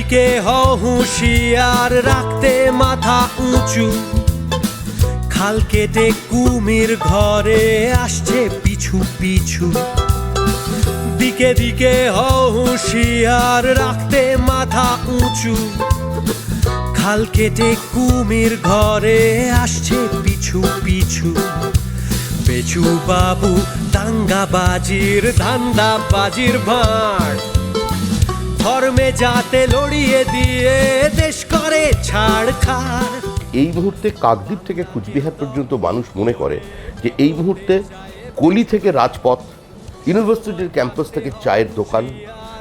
দিকে হও হুঁশিয়ার, রাখতে মাথা উঁচু, খাল কেটে কুমির ঘরে আসছে পিছু পিছু। দিকে দিকে হও হুঁশিয়ার, রাখতে মাথা উঁচু, খাল কেটে কুমির ঘরে আসছে পিছু পিছু। পেছু বাবু দাঙ্গাবাজির ধান্দাবাজির ভাঁড়, ধর্মে যাতে লড়িয়ে দিয়ে দেশ করে ছাড়খাড়। এই মুহূর্তে কাকদ্বীপ থেকে কুচবিহার পর্যন্ত মানুষ মনে করে যে এই মুহূর্তে গলি থেকে রাজপথ, ইউনিভার্সিটির ক্যাম্পাস থেকে চায়ের দোকান,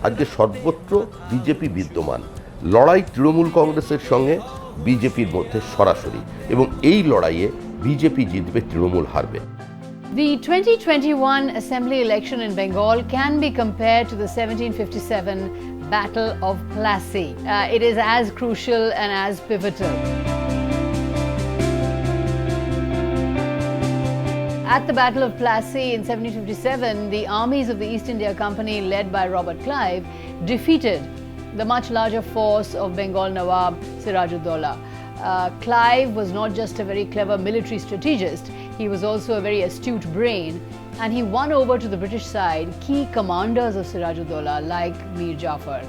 আজকে সর্বত্র বিজেপি বিদ্যমান। লড়াই তৃণমূল কংগ্রেসের সঙ্গে বিজেপির মধ্যে সরাসরি, এবং এই লড়াইয়ে বিজেপি জিতবে, তৃণমূল হারবে। The 2021 Assembly election in Bengal can be compared to the 1757 Battle of Plassey. It is as crucial and as pivotal. At the Battle of Plassey in 1757, the armies of the East India Company, led by Robert Clive, defeated the much larger force of Bengal Nawab Siraj-ud-Dowla. Clive was not just a very clever military strategist, he was also a very astute brain, and he won over to the British side key commanders of Siraj-ud-Dowla like Mir Jafar.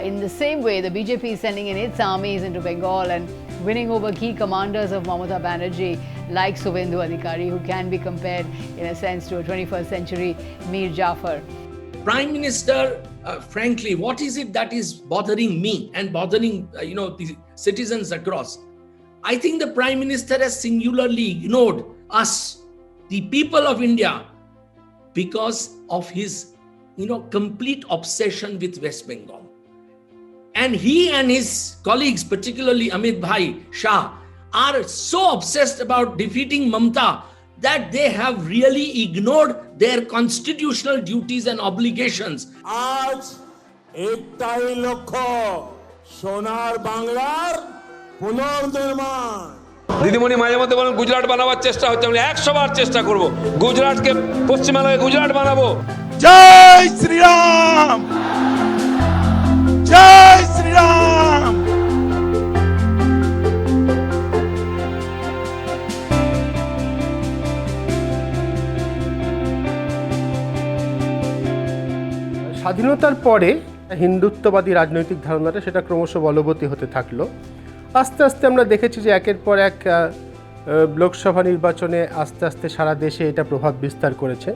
In the same way, the BJP is sending in its armies into Bengal and winning over key commanders of Mamata Banerjee like Suvendu Adhikari, who can be compared in a sense to a 21st century Mir Jafar. Prime Minister, frankly, what is it that is bothering me and bothering the citizens across? I think the Prime Minister has singularly ignored us, the people of India, because of his complete obsession with West Bengal. And he and his colleagues, particularly Amit Bhai Shah, are so obsessed about defeating Mamata that they have really ignored their constitutional duties and obligations. আজ একটাই লক্ষ্য, সোনার বাংলার পুনর্নির্মাণ। দিদিমণি মাঝে মধ্যে বলেন গুজরাট বানাবার চেষ্টা হচ্ছে, আমি 100 বার চেষ্টা করব গুজরাটকে, পশ্চিমবাংলাকে গুজরাট বানাবো। জয় শ্রীরাম, জয় শ্রীরাম। স্বাধীনতার পরে হিন্দুত্ববাদী রাজনৈতিক ধারণাটা সেটা ক্রমশ বলবতী হতে থাকলো। আস্তে আস্তে আমরা দেখেছি যে একের পর এক লোকসভা নির্বাচনে আস্তে আস্তে সারা দেশে এটা প্রভাব বিস্তার করেছে।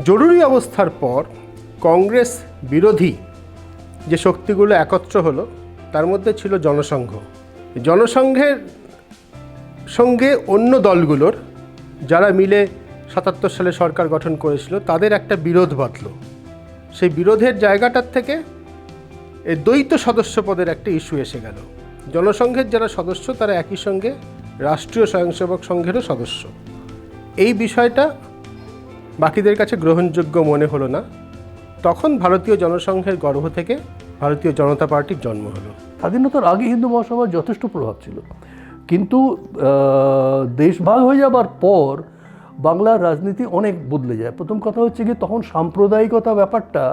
জরুরি অবস্থার পর কংগ্রেস বিরোধী যে শক্তিগুলো একত্র হলো, তার মধ্যে ছিল জনসংঘ। জনসংঘের সঙ্গে অন্য দলগুলোর যারা মিলে 77 সালে সরকার গঠন করেছিল, তাদের একটা বিরোধ বাঁধল। সেই বিরোধের জায়গাটার থেকে এই দ্বৈত সদস্য পদের একটা ইস্যু এসে গেল। জনসংঘের যারা সদস্য তারা একই সঙ্গে রাষ্ট্রীয় স্বয়ংসেবক সংঘেরও সদস্য। এই বিষয়টা বাকিদের কাছে গ্রহণযোগ্য মনে হলো না। তখন ভারতীয় জনসংঘের গর্ভ থেকে ভারতীয় জনতা পার্টির জন্ম হলো। স্বাধীনতার আগে হিন্দু মহাসভার যথেষ্ট প্রভাব ছিল, কিন্তু দেশভাগ হয়ে যাবার পর বাংলার রাজনীতি অনেক বদলে যায়। প্রথম কথা হচ্ছে কি, তখন সাম্প্রদায়িকতা ব্যাপারটা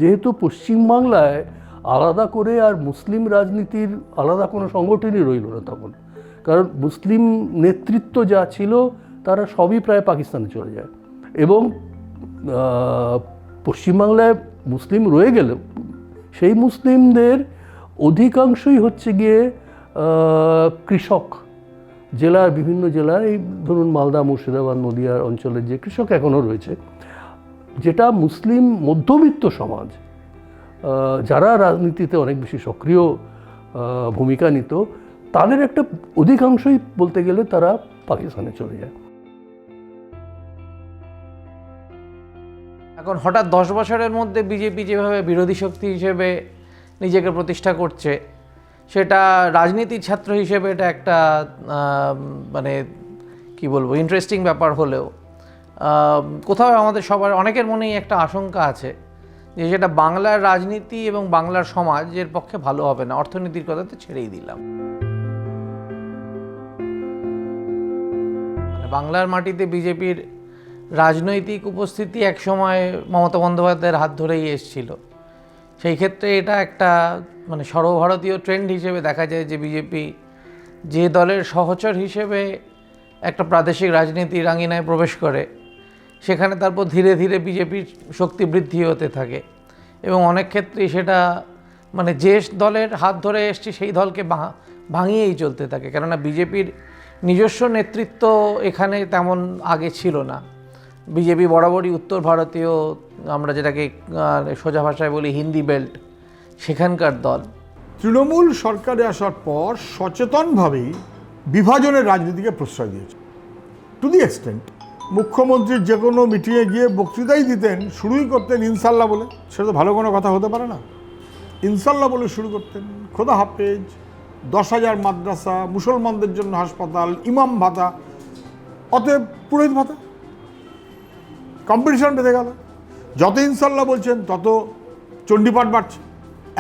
যেহেতু পশ্চিমবাংলায় আলাদা করে আর মুসলিম রাজনীতির আলাদা কোনো সংগঠনই রইল না তখন, কারণ মুসলিম নেতৃত্ব যা ছিল তারা সবই প্রায় পাকিস্তানে চলে যায়, এবং পশ্চিমবাংলায় মুসলিম রয়ে গেলেও সেই মুসলিমদের অধিকাংশই হচ্ছে গিয়ে কৃষক। জেলার বিভিন্ন জেলার, এই ধরুন মালদা, মুর্শিদাবাদ, নদিয়ার অঞ্চলের যে কৃষক এখনও রয়েছে, যেটা মুসলিম মধ্যবিত্ত সমাজ যারা রাজনীতিতে অনেক বেশি সক্রিয় ভূমিকা নিত, তাদের একটা অধিকাংশই বলতে গেলে তারা পাকিস্তানে চলে যায়। এখন হঠাৎ 10 বছরের মধ্যে বিজেপি যেভাবে বিরোধী শক্তি হিসেবে নিজেকে প্রতিষ্ঠা করছে, সেটা রাজনীতির ছাত্র হিসেবে এটা একটা মানে কি বলবো, ইন্টারেস্টিং ব্যাপার হলেও কোথাও আমাদের সবার অনেকের মনেই একটা আশঙ্কা আছে যে সেটা বাংলার রাজনীতি এবং বাংলার সমাজের পক্ষে ভালো হবে না। অর্থনীতির কথা তো ছেড়েই দিলাম, বাংলার মাটিতে বিজেপির রাজনৈতিক উপস্থিতি একসময় মমতা বন্দ্যোপাধ্যায়ের হাত ধরেই এসেছিল। সেই ক্ষেত্রে এটা একটা মানে সর্বভারতীয় ট্রেন্ড হিসেবে দেখা যায় যে বিজেপি যে দলের সহচর হিসেবে একটা প্রাদেশিক রাজনীতির আঙিনায় প্রবেশ করে, সেখানে তারপর ধীরে ধীরে বিজেপির শক্তি বৃদ্ধি হতে থাকে এবং অনেক ক্ষেত্রেই সেটা মানে যে দলের হাত ধরে এসছে সেই দলকে ভাঙিয়েই চলতে থাকে। কেননা বিজেপির নিজস্ব নেতৃত্ব এখানে তেমন আগে ছিল না। বিজেপি বরাবরই উত্তর ভারতীয়, আমরা যেটাকে সোজা ভাষায় বলি হিন্দি বেল্ট, সেখানকার দল। তৃণমূল সরকারে আসার পর সচেতনভাবেই বিভাজনের রাজনীতিকে প্রশ্রয় দিয়েছে। টু দি এক্সটেন্ট মুখ্যমন্ত্রীর যে কোনো মিটিংয়ে গিয়ে বক্তৃতাই দিতেন, শুরুই করতেন ইনশাল্লাহ বলে। সেটা তো ভালো কোনো কথা হতে পারে না। ইনশাল্লাহ বলে শুরু করতেন। খোদা হাফেজ, 10,000 মাদ্রাসা, মুসলমানদের জন্য হাসপাতাল, ইমাম ভাতা, অতএব পুরোহিত ভাতা। কম্পিটিশন বেঁধে গেল। যত ইনশাল্লাহ বলছেন তত চণ্ডীপাঠ বাড়ছে।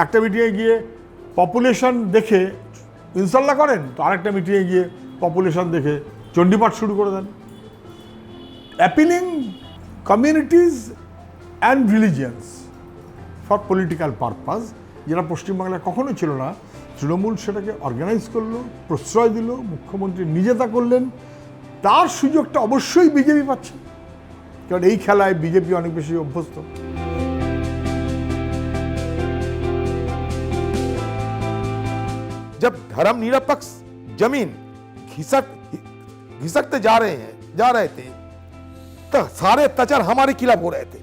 একটা মিটিংয়ে গিয়ে পপুলেশন দেখে ইনশাল্লাহ করেন, তো আরেকটা মিটিংয়ে গিয়ে পপুলেশন দেখে চণ্ডীপাঠ শুরু করে দেন। Appealing communities and religions for political purpose, যেটা পশ্চিমবাংলায় কখনোই ছিল না। তৃণমূল সেটাকে অর্গানাইজ করলো, প্রশ্রয় দিল, মুখ্যমন্ত্রী নিজে তা করলেন। তার সুযোগটা অবশ্যই বিজেপি পাচ্ছে, কারণ এই খেলায় বিজেপি অনেক বেশি অভ্যস্ত। जब धर्म निरपेक्ष जमीन घिसकते जा रहे थे तो सारे तचर हमारे खिलाफ हो रहे थे।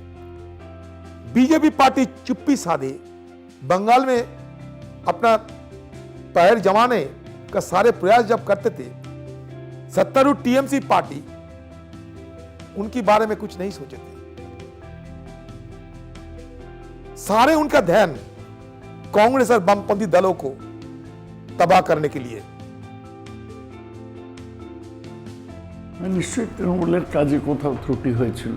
बीजेपी पार्टी चुप्पी साधे बंगाल में अपना पैर जमाने का सारे प्रयास जब करते थे, सत्तारूढ़ टीएमसी पार्टी उनके बारे में कुछ नहीं सोचे थे। सारे उनका ध्यान कांग्रेस और वामपंथी दलों को तबाह करने के लिए। নিশ্চয়ই তৃণমূলের কাজে কোথাও ত্রুটি হয়েছিল,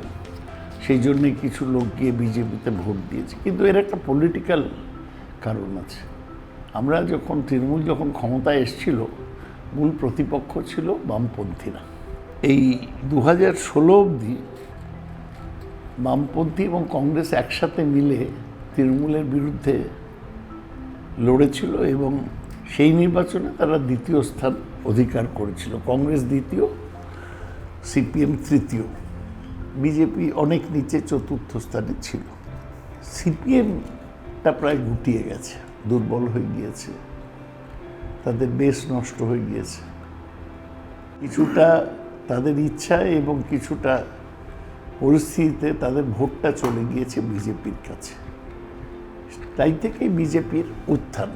সেই জন্যে কিছু লোক গিয়ে বিজেপিতে ভোট দিয়েছে। কিন্তু এর একটা পলিটিক্যাল কারণ আছে। আমরা যখন তৃণমূল যখন ক্ষমতায় এসেছিল, মূল প্রতিপক্ষ ছিল বামপন্থীরা। এই 2016 অবধি বামপন্থী এবং কংগ্রেস একসাথে মিলে তৃণমূলের বিরুদ্ধে লড়েছিল এবং সেই নির্বাচনে তারা দ্বিতীয় স্থান অধিকার করেছিল। কংগ্রেস দ্বিতীয়, সিপিএম তৃতীয়, বিজেপি অনেক নিচে চতুর্থ স্থানে ছিল। সিপিএমটা প্রায় গুটিয়ে গেছে, দুর্বল হয়ে গিয়েছে, তাদের বেশ নষ্ট হয়ে গিয়েছে। কিছুটা তাদের ইচ্ছায় এবং কিছুটা পরিস্থিতিতে তাদের ভোটটা চলে গিয়েছে বিজেপির কাছে। তাই থেকেই বিজেপির উত্থান।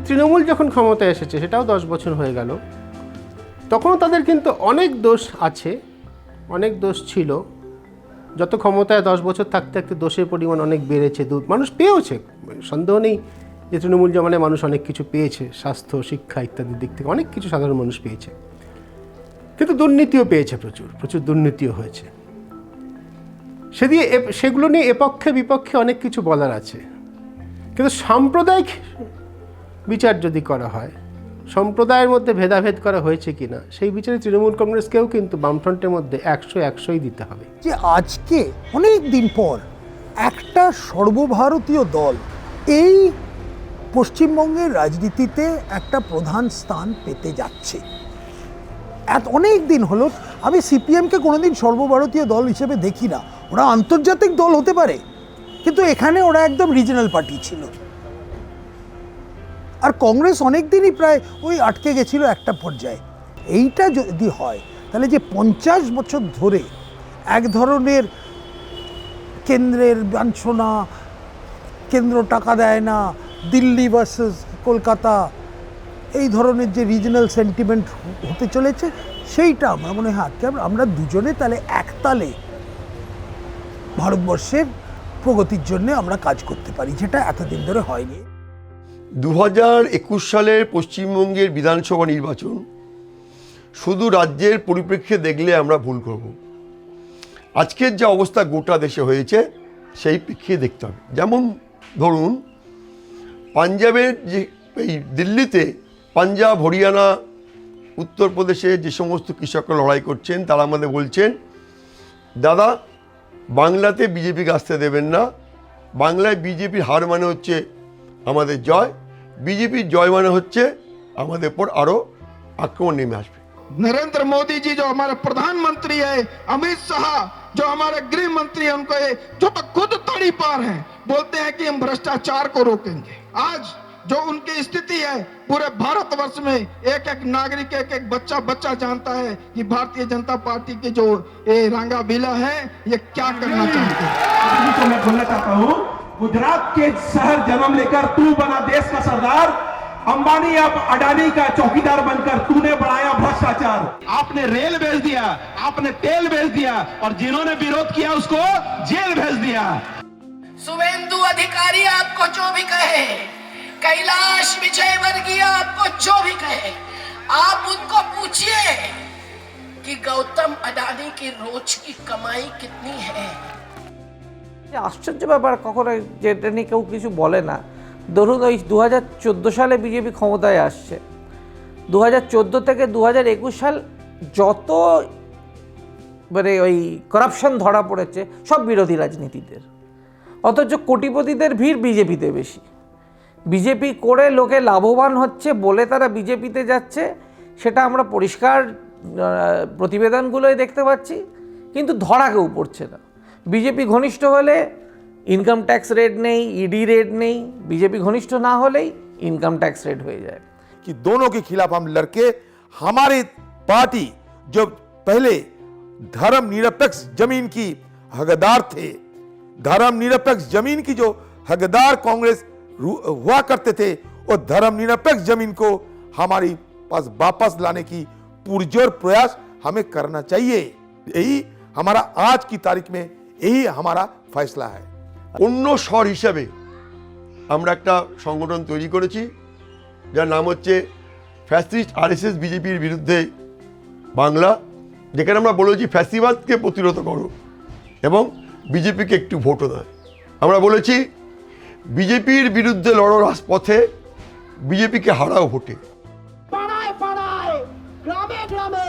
তৃণমূল যখন ক্ষমতায় এসেছে, সেটাও 10 বছর হয়ে গেল, তখনও তাদের কিন্তু অনেক দোষ আছে, অনেক দোষ ছিল। যত ক্ষমতায় 10 বছর থাকতে থাকতে দোষের পরিমাণ অনেক বেড়েছে। মানুষ পেয়েওছে, সন্দেহ নেই যে তৃণমূল জমানায় মানুষ অনেক কিছু পেয়েছে, স্বাস্থ্য, শিক্ষা ইত্যাদির দিক থেকে অনেক কিছু সাধারণ মানুষ পেয়েছে। কিন্তু দুর্নীতিও পেয়েছে, প্রচুর প্রচুর দুর্নীতিও হয়েছে। সেগুলো নিয়ে এপক্ষে বিপক্ষে অনেক কিছু বলার আছে। কিন্তু সাম্প্রদায়িক বিচার যদি করা হয়, সম্প্রদায়ের মধ্যে ভেদাভেদ করা হয়েছে কিনা, সেই বিচারে তৃণমূল কংগ্রেসকেও কিন্তু বামফ্রন্টের মধ্যে 100-100ই দিতে হবে। যে আজকে অনেক দিন পর একটা সর্বভারতীয় দল এই পশ্চিমবঙ্গের রাজনীতিতে একটা প্রধান স্থান পেতে যাচ্ছে। অনেক দিন হলো আমি সিপিএমকে কোনোদিন সর্বভারতীয় দল হিসেবে দেখি না। ওরা আন্তর্জাতিক দল হতে পারে, কিন্তু এখানে ওরা একদম রিজনাল পার্টি ছিল। আর কংগ্রেস অনেক দিনই প্রায় ওই আটকে গেছিল একটা পর্যায়ে। এইটা যদি হয় তাহলে যে 50 বছর ধরে এক ধরনের কেন্দ্রের বাঞ্ছনা, কেন্দ্র টাকা দেয় না, দিল্লি ভার্সেস কলকাতা, এই ধরনের যে রিজনাল সেন্টিমেন্ট হতে চলেছে, সেইটা আমার মনে হয় আমরা দুজনে তাহলে একতালে ভারতবর্ষের প্রগতির জন্য আমরা কাজ করতে পারি, যেটা এতদিন ধরে হয়নি। 2021 সালের পশ্চিমবঙ্গের বিধানসভা নির্বাচন শুধু রাজ্যের পরিপ্রেক্ষিতে দেখলে আমরা ভুল করব। আজকের যে অবস্থা গোটা দেশে হয়েছে সেই প্রেক্ষিতে দেখতে হবে। যেমন ধরুন পাঞ্জাবের যে এই দিল্লিতে পাঞ্জাব, হরিয়ানা উত্তরপ্রদেশে যে সমস্ত কৃষকরা লড়াই করছেন তারা আমাদের বলছেন, দাদা বাংলাতে বিজেপিকে আসতে দেবেন না, বাংলায় বিজেপির হার মানে হচ্ছে আমাদের জয়, বিজেপির জয় মানে হচ্ছে আমাদের উপর আরও আক্রমণ নেমে আসবে। नरेंद्र मोदी जी जो हमारे प्रधानमंत्री है, अमित शाह जो हमारे गृह मंत्री है, उनको जो तो खुद तड़ी पार हैं, बोलते हैं कि हम भ्रष्टाचार को रोकेंगे। आज जो उनकी स्थिति है पूरे भारतवर्ष में एक एक नागरिक, एक एक बच्चा जानता है कि भारतीय जनता पार्टी के जो ये रंगा बिला है ये क्या करना चाहते हैं। तो मैं बोलना चाहता हूँ, गुजरात के शहर जन्म लेकर तू बना देश का सरदार, अंबानी अब अडानी का चौकीदार बनकर तूने बढ़ाया भ्रष्टाचार। आपने रेल भेज दिया, आपने तेल भेज दिया, और जिन्होंने विरोध किया उसको जेल भेज दिया। शुभेंदु अधिकारी आपको जो भी कहे, कैलाश विजयवर्गीय आपको जो भी कहे, आप उनको पूछिए कि गौतम अडानी की रोज की कमाई कितनी है। আশ্চর্য ব্যাপার, কখনো যেটা নিয়ে কেউ কিছু বলে না। ধরুন ওই 2014 সালে বিজেপি ক্ষমতায় আসছে, 2014 থেকে 2021 সাল যত মানে ওই করাপশন ধরা পড়েছে সব বিরোধী রাজনীতিদের, অথচ কোটিপতিদের ভিড় বিজেপিতে বেশি। বিজেপি করে লোকে লাভবান হচ্ছে বলে তারা বিজেপিতে যাচ্ছে, সেটা আমরা পরিষ্কার প্রতিবেদনগুলোই দেখতে পাচ্ছি, কিন্তু ধরা কেউ পড়ছে না। বিজেপি ঘনিষ্ঠ হলে ইনকাম ট্যাক্স রেট নেই, ইডি রেট নেই, বিজেপি ঘনিষ্ঠ না হলেই ইনকাম ট্যাক্স রেট হয়ে যায়। कि दोनों के खिलाफ हम लड़के, हमारी पार्टी जो पहले धर्म निरपेक्ष जमीन की हकदार थे, धर्म निरपेक्ष जमीन की जो हकदार कांग्रेस हुआ करते थे, वो धर्म निरपेक्ष जमीन को हमारी पास वापस लाने की पुरजोर प्रयास हमें करना चाहिए। यही हमारा आज की तारीख में यही हमारा फैसला है। অন্য স্বর হিসাবে আমরা একটা সংগঠন তৈরি করেছি যার নাম হচ্ছে ফ্যাসিস্ট আরএসএস বিজেপির বিরুদ্ধে বাংলা, যেখানে আমরা বলেছি ফ্যাসিবাদকে প্রতিরোধ করো এবং বিজেপিকে একটু ভোটও দেয়। আমরা বলেছি বিজেপির বিরুদ্ধে লড়ো রাজপথে, বিজেপিকে হারাও ভোটে। পাড়ায় পাড়ায়, গ্রামে গ্রামে,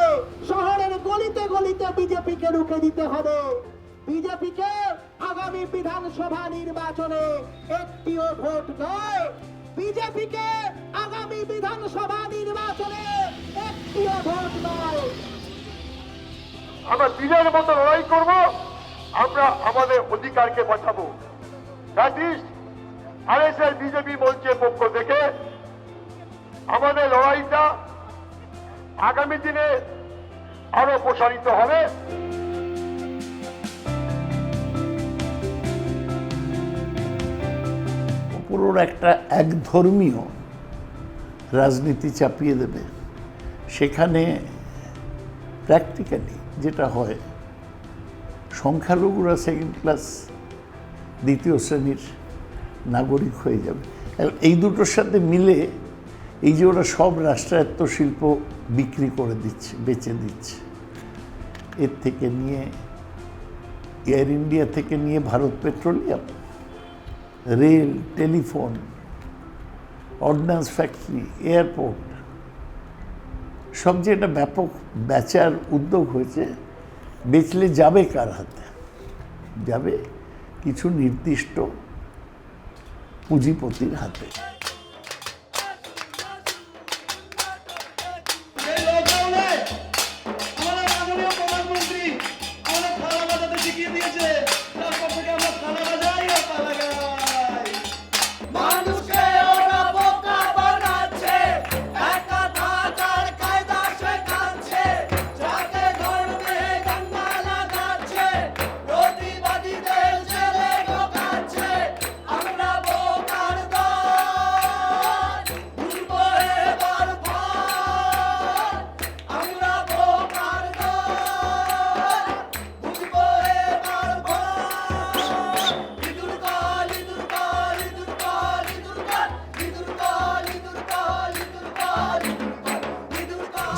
শহরের গলিতে গলিতে বিজেপিকে রুখে দিতে হবে। বিজেপিকে আগামী বিধানসভা নির্বাচনে একটিও ভোট নয়, বিজেপিকে আগামী বিধানসভা নির্বাচনে একটিও ভোট নয়। আমরা দিনের মতো লড়াই করব, আমরা আমাদের অধিকারকে বাঁচাবো। ফ্যাসিস্ট আরএসএস বিজেপি মঞ্চের পক্ষ থেকে আমাদের লড়াইটা আগামী দিনে আরো প্রসারিত হবে। পুরোর একটা একধর্মীয় রাজনীতি চাপিয়ে দেবে, সেখানে প্র্যাকটিক্যালি যেটা হয় সংখ্যালঘুরা সেকেন্ড ক্লাস দ্বিতীয় শ্রেণীর নাগরিক হয়ে যাবে। এই দুটোর সাথে মিলে এই যে ওরা সব রাষ্ট্রায়ত্ত শিল্প বিক্রি করে দিচ্ছে, বেচে দিচ্ছে, এর থেকে নিয়ে এয়ার ইন্ডিয়া থেকে নিয়ে Bharat petroleum, rail, telephone, ordinance factory, airport, সব যে একটা ব্যাপক বেচার উদ্যোগ হয়েছে, বেচলে যাবে কার হাতে? যাবে কিছু নির্দিষ্ট পুঁজিপতির হাতে।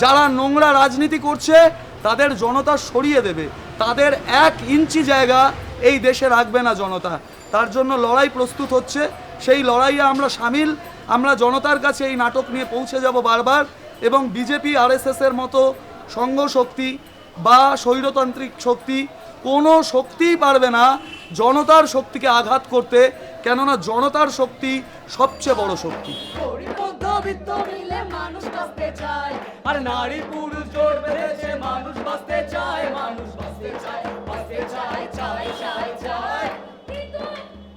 যারা নোংরা রাজনীতি করছে তাদের জনতা সরিয়ে দেবে, তাদের 1 ইঞ্চি জায়গা এই দেশে রাখবে না জনতা। তার জন্য লড়াই প্রস্তুত হচ্ছে, সেই লড়াইয়ে আমরা সামিল। আমরা জনতার কাছে এই নাটক নিয়ে পৌঁছে যাব বারবার, এবং বিজেপি আরএসএসের মতো সংঘ শক্তি বা স্বৈরতান্ত্রিক শক্তি কোনো শক্তিই পারবে না জনতার শক্তিকে আঘাত করতে, কেননা জনতার শক্তি সবচেয়ে বড় শক্তি। মানুষ বাঁচতে চায়, আর নারী পুরুষ জোট বেঁধেছে মানুষ বাঁচতে চায়, মানুষ বাঁচতে চায়, বাঁচতে চায়, চায় চায় চায়। কিন্তু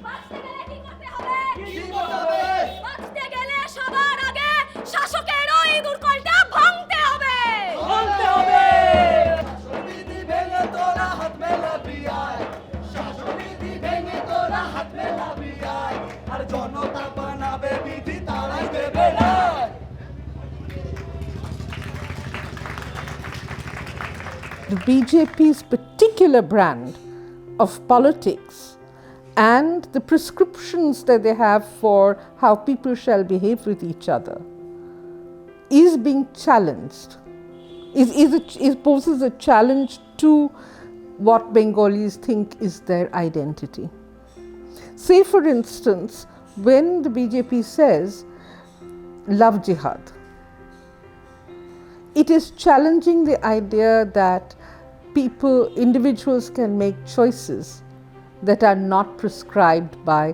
বাঁচতে গেলে কি করতে হবে? কি করতে হবে? বাঁচতে গেলে সবার আগে শাসকের ওই দুর্কলটা ভাঙতে হবে, ভাঙতে হবে। শাসনবিধি ভেঙে তোরা হাত মেলাবি আয়, শাসনবিধি ভেঙে তোরা হাত মেলাবি আয়, আর জনতা বানাবে বিধি তারাই দেবে না। The BJP's particular brand of politics and the prescriptions that they have for how people shall behave with each other is being challenged, it poses a challenge to what Bengalis think is their identity. Say for instance, when the BJP says, love jihad, it is challenging the idea that individuals can make choices that are not prescribed by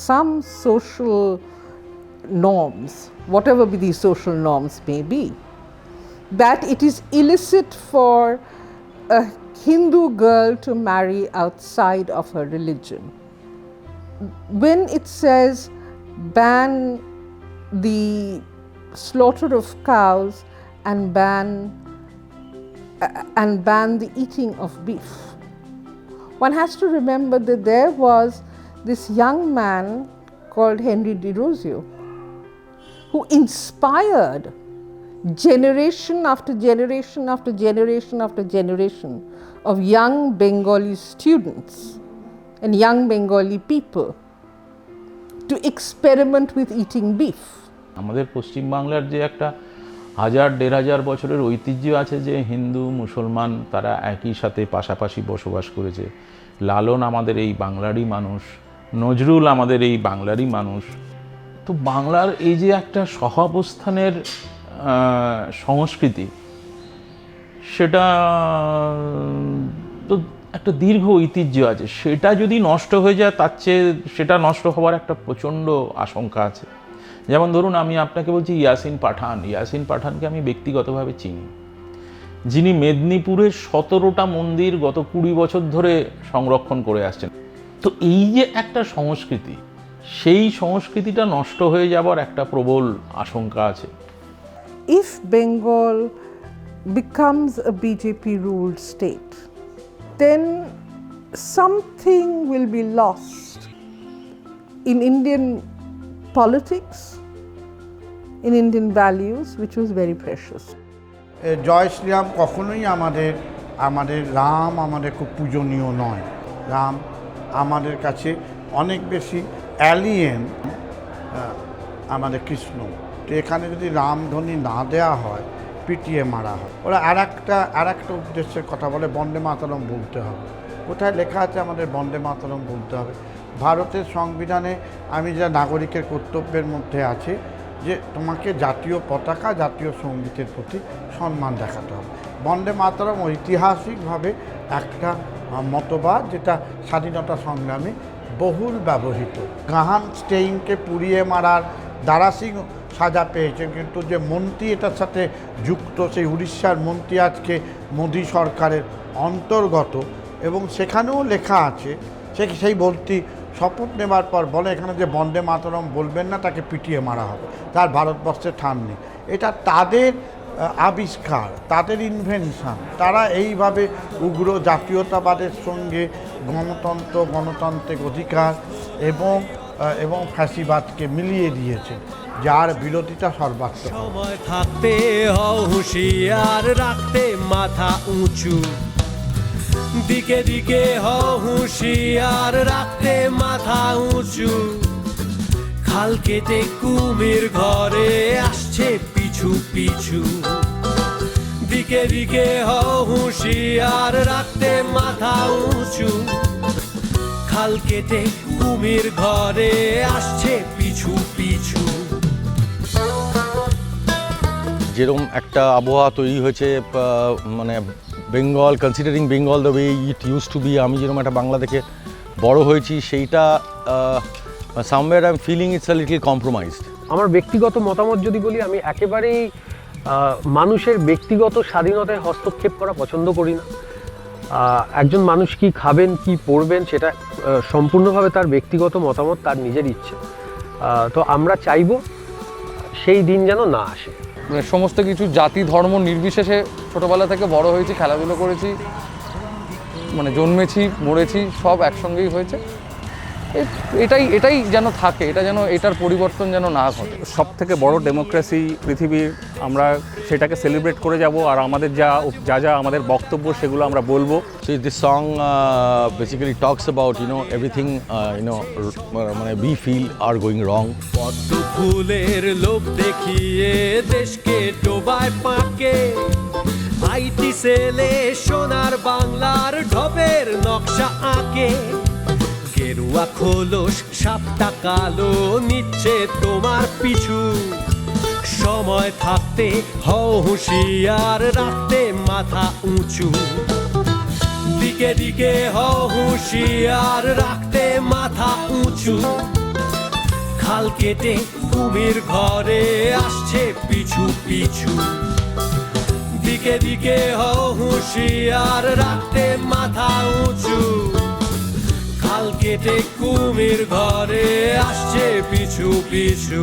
some social norms, whatever these social norms may be. That it is illicit for a Hindu girl to marry outside of her religion. When it says ban the slaughter of cows and ban the eating of beef, one has to remember that there was this young man called Henry de Rosio who inspired generation after generation after generation after generation of young Bengali students and young Bengali people to experiment with eating beef. আমাদের পশ্চিমবাংলার যে একটা 1000-1500 বছরের ঐতিহ্য আছে যে হিন্দু মুসলমান তারা একই সাথে পাশাপাশি বসবাস করেছে। লালন আমাদের এই বাংলারই মানুষ, নজরুল আমাদের এই বাংলারই মানুষ। তো বাংলার এই যে একটা সহাবস্থানের সংস্কৃতি, সেটা তো একটা দীর্ঘ ঐতিহ্য আছে, সেটা যদি নষ্ট হয়ে যায় তার চেয়ে সেটা নষ্ট হওয়ার একটা প্রচণ্ড আশঙ্কা আছে। যেমন ধরুন আমি আপনাকে বলছি ইয়াসিন পাঠানকে আমি ব্যক্তিগতভাবে চিনি, যিনি মেদিনীপুরের 17টা মন্দির গত 20 বছর ধরে সংরক্ষণ করে আসছেন। তো এই যে একটা সংস্কৃতি, সেই সংস্কৃতিটা নষ্ট হয়ে যাবার একটা প্রবল আশঙ্কা আছে। If Bengal becomes a BJP ruled state, then something will be lost in Indian politics, in Indian values, which was very precious. জয় শ্রীরাম কখনোই আমাদের রাম আমাদের খুব পূজনীয় নয়। রাম আমাদের কাছে অনেক বেশি অ্যালিয়েন আমাদের কৃষ্ণ। তো এখানে যদি রামধ্বনি না দেওয়া হয়, পিটিয়ে মারা হয়। ওরা আর একটা উদ্দেশ্যের কথা বলে, বন্দে মাতরম বলতে হবে। কোথায় লেখা আছে আমাদের বন্দে মাতরম বলতে হবে? ভারতের সংবিধানে আমি যা নাগরিকের কর্তব্যের মধ্যে আছে যে তোমাকে জাতীয় পতাকা জাতীয় সঙ্গীতের প্রতি সম্মান দেখাতে হবে। বন্দে মাতরম ঐতিহাসিকভাবে একটা মতবাদ যেটা স্বাধীনতা সংগ্রামে বহুল ব্যবহৃত। গাহান স্টেইনকে পুড়িয়ে মারার দারা সিং সাজা পেয়েছেন, কিন্তু যে মন্ত্রী এটার সাথে যুক্ত, সেই উড়িষ্যার মন্ত্রী আজকে মোদী সরকারের অন্তর্গত, এবং সেখানেও লেখা আছে সেই মন্ত্রী শপথ নেবার পর বলে এখানে যে বন্দে মাতরম বলবেন না তাকে পিটিয়ে মারা হবে, তার ভারতবর্ষে ঠান নেই। এটা তাদের আবিষ্কার, তাদের ইনভেনশন। তারা এইভাবে উগ্র জাতীয়তাবাদের সঙ্গে গণতান্ত্রিক অধিকার এবং ফ্যাসিবাদকে মিলিয়ে দিয়েছে, যার বিরোধিতা সর্বাত্মক। সময় থাকতে হও হুঁশিয়ার, রাখতে মাথা উঁচু, দিকে দিকে হও হুঁশিয়ার, রাখতে মাথা উঁচু। খাল কেটে কুমির ঘরে আসছে পিছু পিছু, দিকে দিকে হও হুঁশিয়ার, রাখতে মাথা উঁচু। খাল কেটে কুমির ঘরে আসছে পিছু পিছু। যেরকম একটা আবহাওয়া তৈরি হয়েছে, মানে Bengal, considering Bengal the way it use to be, আমি যেরকম একটা বাংলা থেকে বড় হয়েছি, সেইটা somewhere I am feeling it's a little compromised. আমার ব্যক্তিগত মতামত যদি বলি, আমি একেবারেই মানুষের ব্যক্তিগত স্বাধীনতায় হস্তক্ষেপ করা পছন্দ করি না। একজন মানুষ কি খাবেন, কি পরবেন, সেটা সম্পূর্ণভাবে তার ব্যক্তিগত মতামত, তার নিজের ইচ্ছে। তো আমরা চাইব সেই দিন যেন না আসে। মানে সমস্ত কিছু জাতি ধর্ম নির্বিশেষে ছোটোবেলা থেকে বড় হয়েছি, খেলাধুলো করেছি, মানে জন্মেছি মরেছি সব একসঙ্গেই হয়েছে। এটাই যেন থাকে, এটা যেন এটার পরিবর্তন যেন না ঘটে। সব থেকে বড় ডেমোক্রেসি পৃথিবীর, আমরা সেটাকে সেলিব্রেট করে যাব, আর আমাদের যা আমাদের বক্তব্য সেগুলো আমরা বলবো। So this song basically talks about everything মানে we feel are going wrong. পদ্ম ফুলের লোভ দেখিয়ে দেশকে ডোবায় পাকে, আইটি সেলে সোনার বাংলার ঢপের নকশা আঁকে, গেরুয়া খোলস সাপটা কালো নিচ্ছে তোমার পিছু, সময় থাকতে হও হুঁশিয়ার, রাখতে মাথা উঁচু, দিকে দিকে হও হুঁশিয়ার, রাখতে মাথা উঁচু, খাল কেটে কুমির ঘরে আসছে পিছু পিছু, দিকে দিকে হও হুঁশিয়ার, রাখতে মাথা উঁচু, খাল কেটে কুমির ঘরে আসছে পিছু পিছু।